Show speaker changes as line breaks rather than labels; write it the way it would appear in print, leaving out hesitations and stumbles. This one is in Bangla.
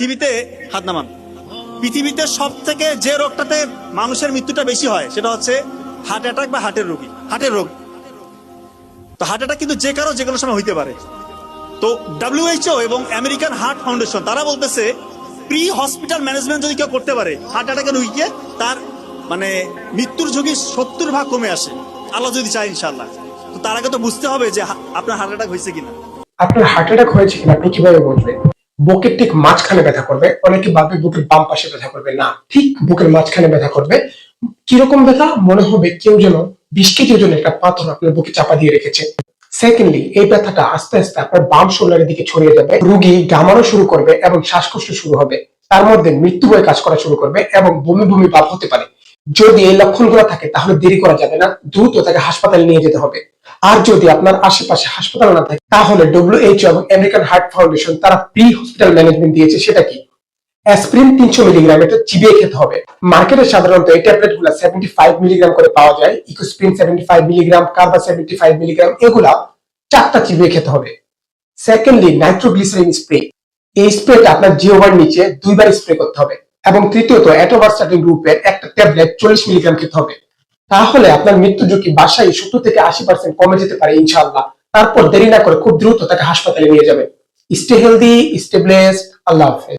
পৃথিবীতে হাত নামান, পৃথিবীতে সব থেকে যে রোগটাতে মানুষের মৃত্যুটা বেশি হয় সেটা হচ্ছে হার্ট অ্যাটাক বা হার্টের রোগ। তো হার্ট অ্যাটাক কিন্তু যে কারো যে কোনো সময় হইতে পারে। তো WHO এবং আমেরিকান হার্ট ফাউন্ডেশন তারা বলতেছে প্রি হসপিটাল ম্যানেজমেন্ট যদি কেউ করতে পারে হার্ট অ্যাটাকের রোগীকে, তার মানে মৃত্যুর ঝুঁকি 70% কমে আসে, আল্লাহ যদি চায় ইনশাআল্লাহ। তো তার আগে তো বুঝতে হবে যে আপনার হার্ট অ্যাটাক হয়েছে কিনা।
আপনার হার্ট অ্যাটাক হয়েছে কিনা আপনি কিভাবে বুঝবেন? বুকের ঠিক মাঝখানে ব্যথা করবে, অনেকে ভাবে বুকের বাম পাশে ব্যথা করবে, না, ঠিক বুকের মাঝখানে ব্যথা করবে। কিরকম ব্যথা? মনে হবে কেউ যেন 20 কেজি ওজনের একটা পাথর আপনার বুকে চাপা দিয়ে রেখেছে। সেকেন্ডলি, এই ব্যথাটা আস্তে আস্তে আপনার বাম শোল্ডারের দিকে ছড়িয়ে যাবে, রোগী ঘামানো শুরু করবে এবং শ্বাসকষ্ট শুরু হবে, তার মধ্যে মৃত্যু হয়ে কাজ করা শুরু করবে এবং বমি বমি ভাব হতে পারে। যদি এই লক্ষণগুলো থাকে তাহলে দেরি করা যাবে না, দ্রুত তাকে হাসপাতালে নিয়ে যেতে হবে। আর যদি আপনার আশেপাশে হাসপাতাল না থাকে তাহলে WHO এবং আমেরিকান হার্ট ফাউন্ডেশন তারা প্রি হসপিটাল ম্যানেজমেন্ট দিয়েছে, সেটা কি? অ্যাসপিরিন 300 মিলিগ্রাম, এটা চিবিয়ে খেতে হবে। মার্কেটে সাধারণত এই ট্যাবলেট গুলা 75 মিলিগ্রাম করে পাওয়া যায়। ইকোস্প্রিন 75 মিলিগ্রাম, কার্বা 75 মিলিগ্রাম, এগুলা 4টা চিবিয়ে খেতে হবে। সেকেন্ডলি, নাইট্রোগ্লিসারিন স্প্রে, এই স্প্রেটা আপনার জিহ্বার নিচে 2বার স্প্রে করতে হবে। এবং তৃতীয়ত, অ্যাটোভারস্টাটিন গ্রুপের একটা ট্যাবলেট 40 মিলিগ্রাম খেতে হবে। তাহলে আপনার মৃত্যু ঝুঁকি বাসায় 70 থেকে 80% কমে যেতে পারে ইনশাআল্লাহ। তারপর দেরি না করে খুব দ্রুত তাকে হাসপাতালে নিয়ে যাবেন। Stay healthy, stay blessed. আল্লাহ হাফেজ।